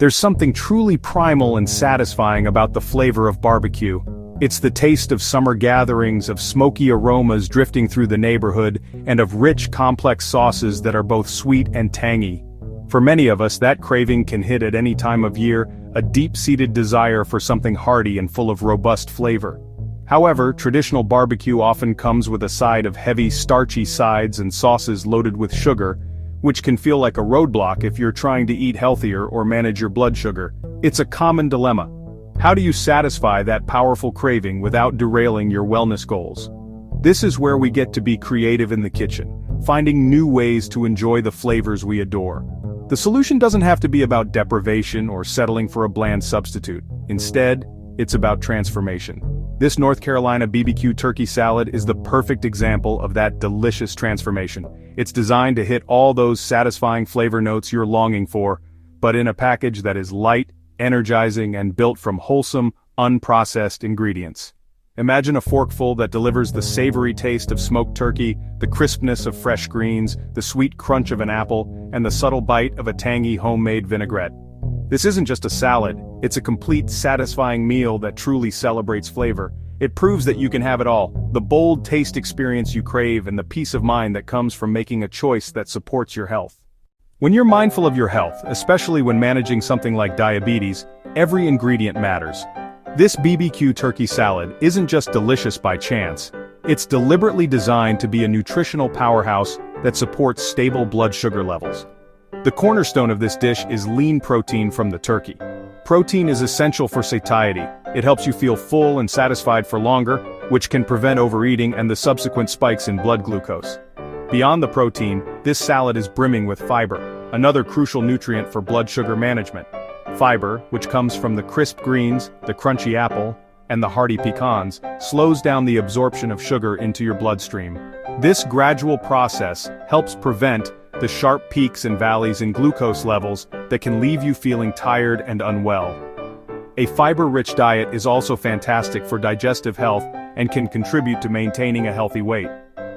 There's something truly primal and satisfying about the flavor of barbecue. It's the taste of summer gatherings, of smoky aromas drifting through the neighborhood, and of rich, complex sauces that are both sweet and tangy. For many of us, that craving can hit at any time of year, a deep-seated desire for something hearty and full of robust flavor. However, traditional barbecue often comes with a side of heavy, starchy sides and sauces loaded with sugar, which can feel like a roadblock if you're trying to eat healthier or manage your blood sugar. It's a common dilemma. How do you satisfy that powerful craving without derailing your wellness goals? This is where we get to be creative in the kitchen, finding new ways to enjoy the flavors we adore. The solution doesn't have to be about deprivation or settling for a bland substitute. Instead, it's about transformation. This North Carolina BBQ turkey salad is the perfect example of that delicious transformation. It's designed to hit all those satisfying flavor notes you're longing for, but in a package that is light, energizing, and built from wholesome, unprocessed ingredients. Imagine a forkful that delivers the savory taste of smoked turkey, the crispness of fresh greens, the sweet crunch of an apple, and the subtle bite of a tangy homemade vinaigrette. This isn't just a salad, it's a complete, satisfying meal that truly celebrates flavor. It proves that you can have it all, the bold taste experience you crave and the peace of mind that comes from making a choice that supports your health. When you're mindful of your health, especially when managing something like diabetes, every ingredient matters. This BBQ turkey salad isn't just delicious by chance, it's deliberately designed to be a nutritional powerhouse that supports stable blood sugar levels. The cornerstone of this dish is lean protein from the turkey. Protein is essential for satiety. It helps you feel full and satisfied for longer, which can prevent overeating and the subsequent spikes in blood glucose. Beyond the protein, this salad is brimming with fiber, another crucial nutrient for blood sugar management. Fiber, which comes from the crisp greens, the crunchy apple, and the hearty pecans, slows down the absorption of sugar into your bloodstream. This gradual process helps prevent the sharp peaks and valleys in glucose levels that can leave you feeling tired and unwell. A fiber-rich diet is also fantastic for digestive health and can contribute to maintaining a healthy weight.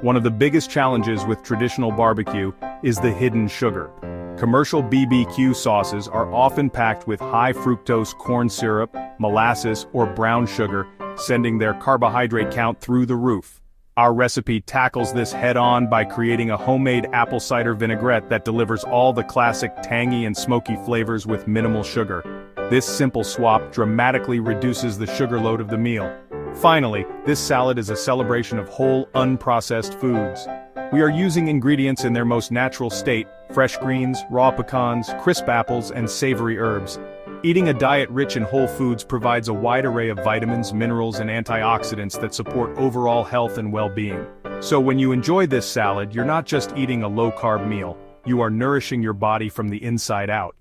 One of the biggest challenges with traditional barbecue is the hidden sugar. Commercial BBQ sauces are often packed with high fructose corn syrup, molasses, or brown sugar, sending their carbohydrate count through the roof. Our recipe tackles this head-on by creating a homemade apple cider vinaigrette that delivers all the classic tangy and smoky flavors with minimal sugar. This simple swap dramatically reduces the sugar load of the meal. Finally, this salad is a celebration of whole, unprocessed foods. We are using ingredients in their most natural state: fresh greens, raw pecans, crisp apples, and savory herbs. Eating a diet rich in whole foods provides a wide array of vitamins, minerals, and antioxidants that support overall health and well-being. So when you enjoy this salad, you're not just eating a low-carb meal, you are nourishing your body from the inside out.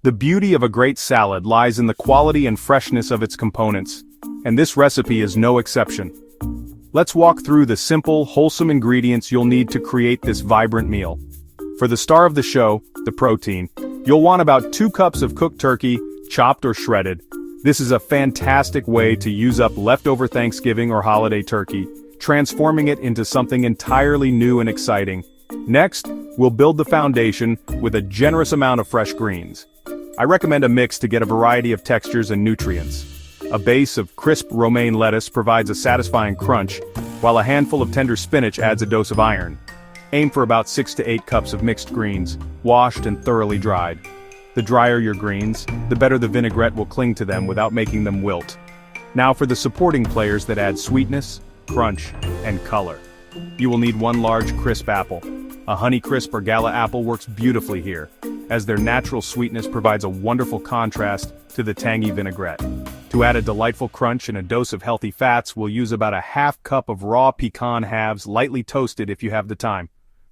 The beauty of a great salad lies in the quality and freshness of its components, and this recipe is no exception. Let's walk through the simple, wholesome ingredients you'll need to create this vibrant meal. For the star of the show, the protein, you'll want about 2 cups of cooked turkey, chopped or shredded. This is a fantastic way to use up leftover Thanksgiving or holiday turkey, transforming it into something entirely new and exciting. Next, we'll build the foundation with a generous amount of fresh greens. I recommend a mix to get a variety of textures and nutrients. A base of crisp romaine lettuce provides a satisfying crunch, while a handful of tender spinach adds a dose of iron. Aim for about 6 to 8 cups of mixed greens, washed and thoroughly dried. The drier your greens, the better the vinaigrette will cling to them without making them wilt. Now for the supporting players that add sweetness, crunch, and color. You will need 1 large crisp apple. A Honeycrisp or Gala apple works beautifully here, as their natural sweetness provides a wonderful contrast to the tangy vinaigrette. To add a delightful crunch and a dose of healthy fats, we'll use about a half cup of raw pecan halves, lightly toasted if you have the time.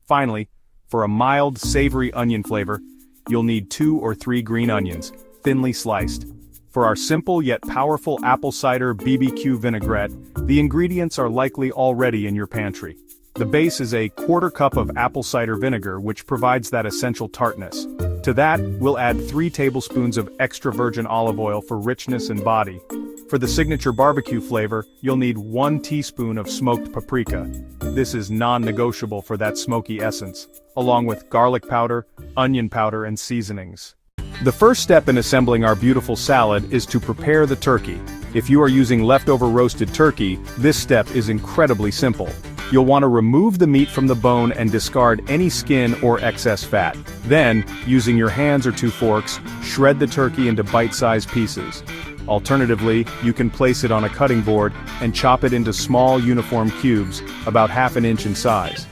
Finally, for a mild, savory onion flavor, you'll need 2 or 3 green onions, thinly sliced. For our simple yet powerful apple cider BBQ vinaigrette, the ingredients are likely already in your pantry. The base is a 1/4 cup of apple cider vinegar, which provides that essential tartness. To that, we'll add 3 tablespoons of extra virgin olive oil for richness and body. For the signature barbecue flavor, you'll need 1 teaspoon of smoked paprika. This is non-negotiable for that smoky essence, along with garlic powder, onion powder, and seasonings. The first step in assembling our beautiful salad is to prepare the turkey. If you are using leftover roasted turkey, this step is incredibly simple. You'll want to remove the meat from the bone and discard any skin or excess fat. Then, using your hands or 2 forks, shred the turkey into bite-sized pieces. Alternatively, you can place it on a cutting board and chop it into small uniform cubes, about ½ inch in size.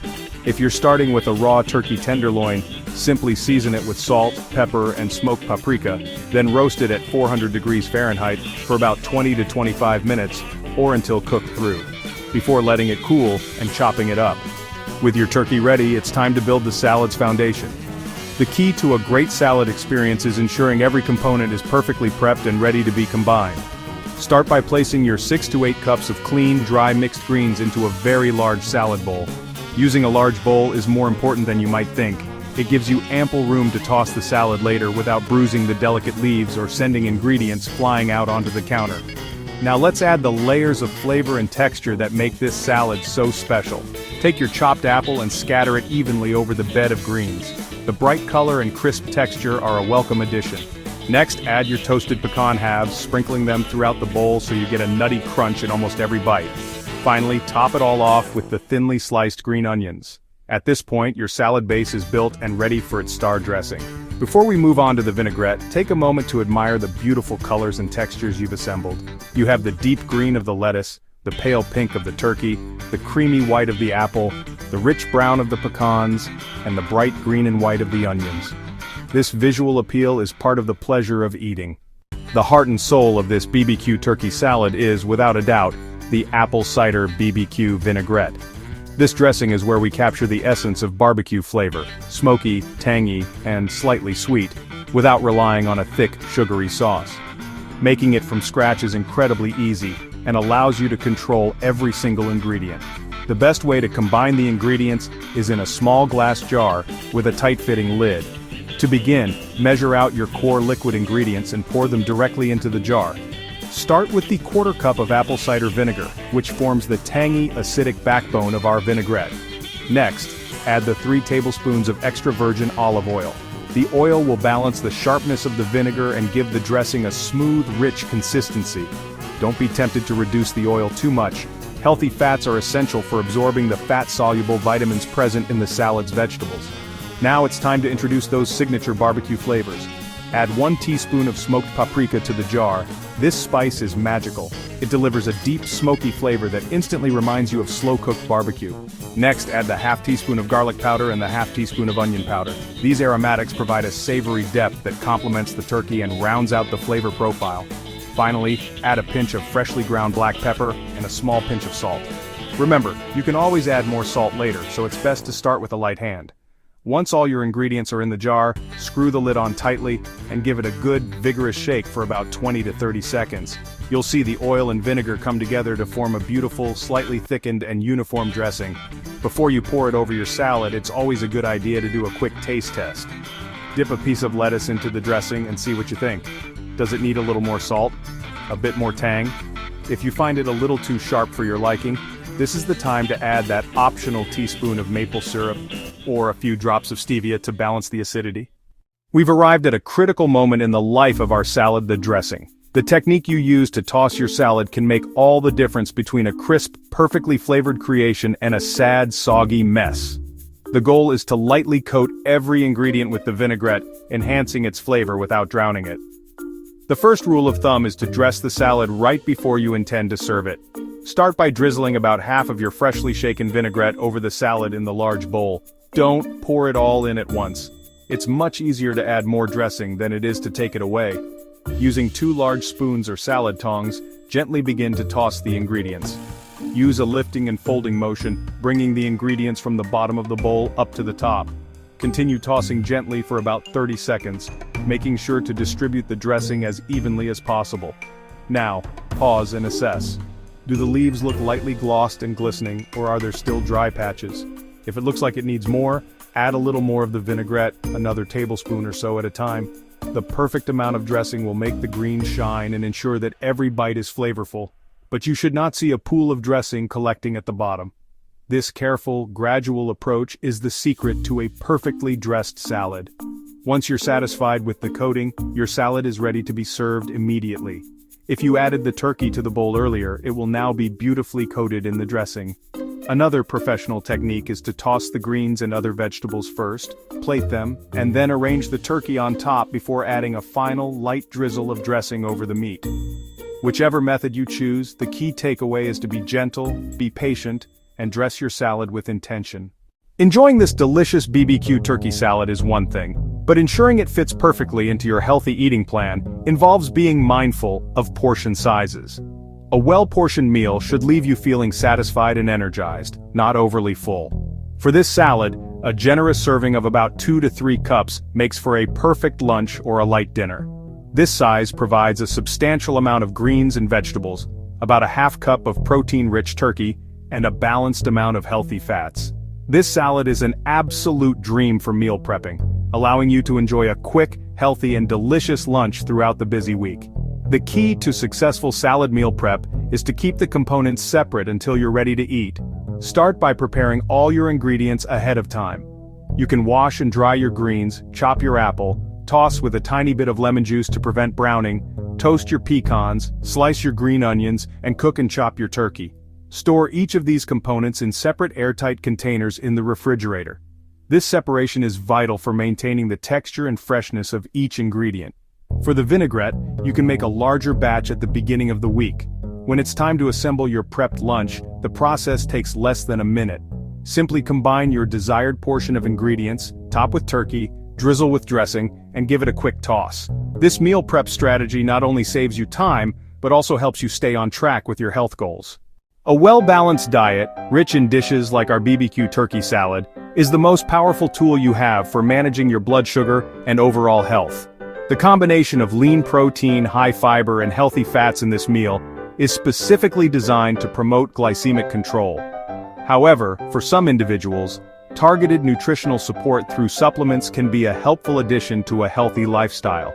If you're starting with a raw turkey tenderloin, simply season it with salt, pepper, and smoked paprika, then roast it at 400 degrees Fahrenheit for about 20 to 25 minutes, or until cooked through, before letting it cool and chopping it up. With your turkey ready, it's time to build the salad's foundation. The key to a great salad experience is ensuring every component is perfectly prepped and ready to be combined. Start by placing your 6 to 8 cups of clean, dry mixed greens into a very large salad bowl. Using a large bowl is more important than you might think. It gives you ample room to toss the salad later without bruising the delicate leaves or sending ingredients flying out onto the counter. Now let's add the layers of flavor and texture that make this salad so special. Take your chopped apple and scatter it evenly over the bed of greens. The bright color and crisp texture are a welcome addition. Next, add your toasted pecan halves, sprinkling them throughout the bowl so you get a nutty crunch in almost every bite. Finally, top it all off with the thinly sliced green onions. At this point, your salad base is built and ready for its star dressing. Before we move on to the vinaigrette, take a moment to admire the beautiful colors and textures you've assembled. You have the deep green of the lettuce, the pale pink of the turkey, the creamy white of the apple, the rich brown of the pecans, and the bright green and white of the onions. This visual appeal is part of the pleasure of eating. The heart and soul of this BBQ turkey salad is, without a doubt, the apple cider BBQ vinaigrette. This dressing is where we capture the essence of barbecue flavor, smoky, tangy, and slightly sweet, without relying on a thick, sugary sauce. Making it from scratch is incredibly easy, and allows you to control every single ingredient. The best way to combine the ingredients is in a small glass jar with a tight-fitting lid. To begin, measure out your core liquid ingredients and pour them directly into the jar. Start with the 1/4 cup of apple cider vinegar, which forms the tangy, acidic backbone of our vinaigrette. Next, add the 3 tablespoons of extra virgin olive oil. The oil will balance the sharpness of the vinegar and give the dressing a smooth, rich consistency. Don't be tempted to reduce the oil too much. Healthy fats are essential for absorbing the fat-soluble vitamins present in the salad's vegetables. Now it's time to introduce those signature barbecue flavors. Add 1 teaspoon of smoked paprika to the jar. This spice is magical. It delivers a deep, smoky flavor that instantly reminds you of slow-cooked barbecue. Next, add the ½ teaspoon of garlic powder and the ½ teaspoon of onion powder. These aromatics provide a savory depth that complements the turkey and rounds out the flavor profile. Finally, add a pinch of freshly ground black pepper and a small pinch of salt. Remember, you can always add more salt later, so it's best to start with a light hand. Once all your ingredients are in the jar, screw the lid on tightly, and give it a good, vigorous shake for about 20 to 30 seconds. You'll see the oil and vinegar come together to form a beautiful, slightly thickened and uniform dressing. Before you pour it over your salad, it's always a good idea to do a quick taste test. Dip a piece of lettuce into the dressing and see what you think. Does it need a little more salt? A bit more tang? If you find it a little too sharp for your liking, this is the time to add that optional teaspoon of maple syrup or a few drops of stevia to balance the acidity. We've arrived at a critical moment in the life of our salad, the dressing. The technique you use to toss your salad can make all the difference between a crisp, perfectly flavored creation and a sad, soggy mess. The goal is to lightly coat every ingredient with the vinaigrette, enhancing its flavor without drowning it. The first rule of thumb is to dress the salad right before you intend to serve it. Start by drizzling about half of your freshly shaken vinaigrette over the salad in the large bowl. Don't pour it all in at once. It's much easier to add more dressing than it is to take it away. Using 2 large spoons or salad tongs, gently begin to toss the ingredients. Use a lifting and folding motion, bringing the ingredients from the bottom of the bowl up to the top. Continue tossing gently for about 30 seconds, making sure to distribute the dressing as evenly as possible. Now, pause and assess. Do the leaves look lightly glossed and glistening, or are there still dry patches? If it looks like it needs more, add a little more of the vinaigrette, another tablespoon or so at a time. The perfect amount of dressing will make the greens shine and ensure that every bite is flavorful. But you should not see a pool of dressing collecting at the bottom. This careful, gradual approach is the secret to a perfectly dressed salad. Once you're satisfied with the coating, your salad is ready to be served immediately. If you added the turkey to the bowl earlier, it will now be beautifully coated in the dressing. Another professional technique is to toss the greens and other vegetables first, plate them, and then arrange the turkey on top before adding a final light drizzle of dressing over the meat. Whichever method you choose, the key takeaway is to be gentle, be patient, and dress your salad with intention. Enjoying this delicious BBQ turkey salad is one thing, but ensuring it fits perfectly into your healthy eating plan involves being mindful of portion sizes. A well-portioned meal should leave you feeling satisfied and energized, not overly full. For this salad, a generous serving of about 2 to 3 cups makes for a perfect lunch or a light dinner. This size provides a substantial amount of greens and vegetables, about a half cup of protein-rich turkey, and a balanced amount of healthy fats. This salad is an absolute dream for meal prepping, allowing you to enjoy a quick, healthy, and delicious lunch throughout the busy week. The key to successful salad meal prep is to keep the components separate until you're ready to eat. Start by preparing all your ingredients ahead of time. You can wash and dry your greens, chop your apple, toss with a tiny bit of lemon juice to prevent browning, toast your pecans, slice your green onions, and cook and chop your turkey. Store each of these components in separate airtight containers in the refrigerator. This separation is vital for maintaining the texture and freshness of each ingredient. For the vinaigrette, you can make a larger batch at the beginning of the week. When it's time to assemble your prepped lunch, the process takes less than a minute. Simply combine your desired portion of ingredients, top with turkey, drizzle with dressing, and give it a quick toss. This meal prep strategy not only saves you time, but also helps you stay on track with your health goals. A well-balanced diet, rich in dishes like our BBQ turkey salad, is the most powerful tool you have for managing your blood sugar and overall health. The combination of lean protein, high fiber, and healthy fats in this meal is specifically designed to promote glycemic control. However, for some individuals, targeted nutritional support through supplements can be a helpful addition to a healthy lifestyle.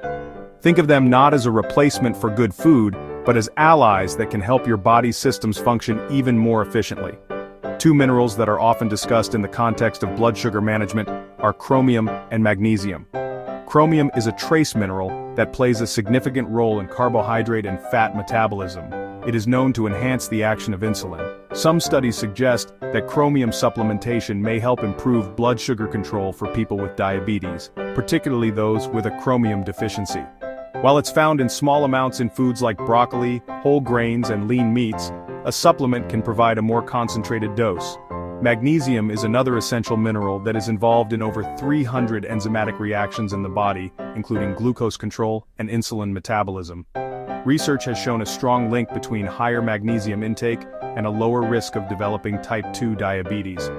Think of them not as a replacement for good food, but as allies that can help your body's systems function even more efficiently. 2 minerals that are often discussed in the context of blood sugar management are chromium and magnesium. Chromium is a trace mineral that plays a significant role in carbohydrate and fat metabolism. It is known to enhance the action of insulin. Some studies suggest that chromium supplementation may help improve blood sugar control for people with diabetes, particularly those with a chromium deficiency. While it's found in small amounts in foods like broccoli, whole grains, and lean meats, a supplement can provide a more concentrated dose. Magnesium is another essential mineral that is involved in over 300 enzymatic reactions in the body, including glucose control and insulin metabolism. Research has shown a strong link between higher magnesium intake and a lower risk of developing type 2 diabetes.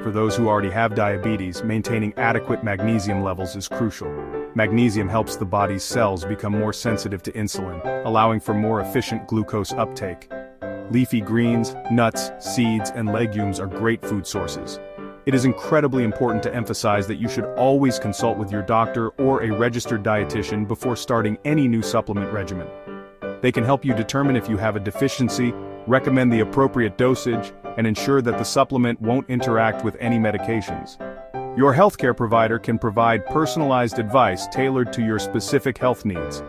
For those who already have diabetes, maintaining adequate magnesium levels is crucial. Magnesium helps the body's cells become more sensitive to insulin, allowing for more efficient glucose uptake. Leafy greens, nuts, seeds, and legumes are great food sources. It is incredibly important to emphasize that you should always consult with your doctor or a registered dietitian before starting any new supplement regimen. They can help you determine if you have a deficiency, recommend the appropriate dosage, and ensure that the supplement won't interact with any medications. Your healthcare provider can provide personalized advice tailored to your specific health needs.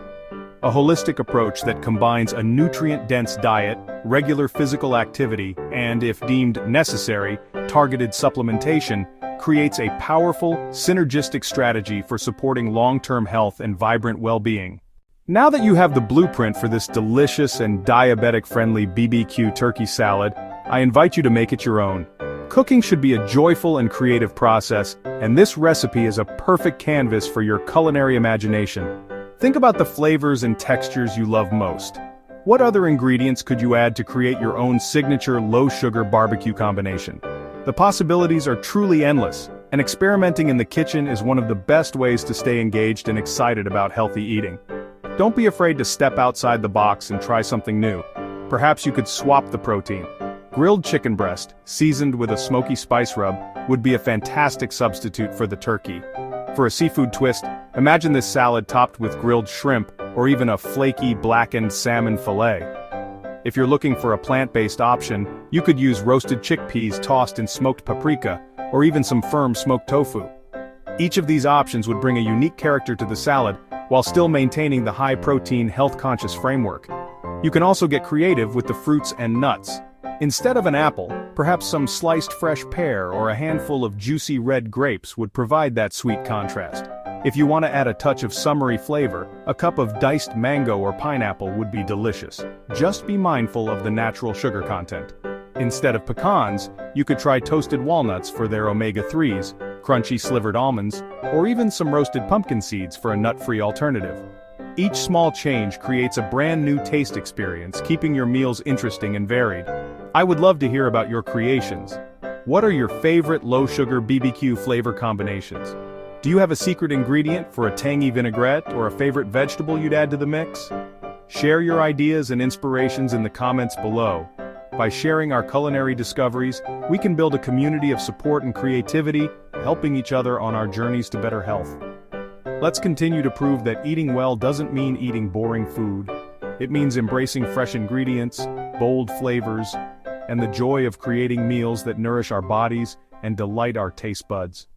A holistic approach that combines a nutrient-dense diet, regular physical activity, and, if deemed necessary, targeted supplementation, creates a powerful, synergistic strategy for supporting long-term health and vibrant well-being. Now that you have the blueprint for this delicious and diabetic-friendly BBQ turkey salad, I invite you to make it your own. Cooking should be a joyful and creative process, and this recipe is a perfect canvas for your culinary imagination. Think about the flavors and textures you love most. What other ingredients could you add to create your own signature low-sugar barbecue combination? The possibilities are truly endless, and experimenting in the kitchen is one of the best ways to stay engaged and excited about healthy eating. Don't be afraid to step outside the box and try something new. Perhaps you could swap the protein. Grilled chicken breast, seasoned with a smoky spice rub, would be a fantastic substitute for the turkey. For a seafood twist, imagine this salad topped with grilled shrimp or even a flaky blackened salmon fillet. If you're looking for a plant-based option, you could use roasted chickpeas tossed in smoked paprika, or even some firm smoked tofu. Each of these options would bring a unique character to the salad, while still maintaining the high-protein, health-conscious framework. You can also get creative with the fruits and nuts. Instead of an apple, perhaps some sliced fresh pear or a handful of juicy red grapes would provide that sweet contrast. If you want to add a touch of summery flavor, a cup of diced mango or pineapple would be delicious. Just be mindful of the natural sugar content. Instead of pecans, you could try toasted walnuts for their omega-3s, crunchy slivered almonds, or even some roasted pumpkin seeds for a nut-free alternative. Each small change creates a brand new taste experience, keeping your meals interesting and varied. I would love to hear about your creations. What are your favorite low-sugar BBQ flavor combinations? Do you have a secret ingredient for a tangy vinaigrette or a favorite vegetable you'd add to the mix? Share your ideas and inspirations in the comments below. By sharing our culinary discoveries, we can build a community of support and creativity, helping each other on our journeys to better health. Let's continue to prove that eating well doesn't mean eating boring food. It means embracing fresh ingredients, bold flavors, and the joy of creating meals that nourish our bodies and delight our taste buds.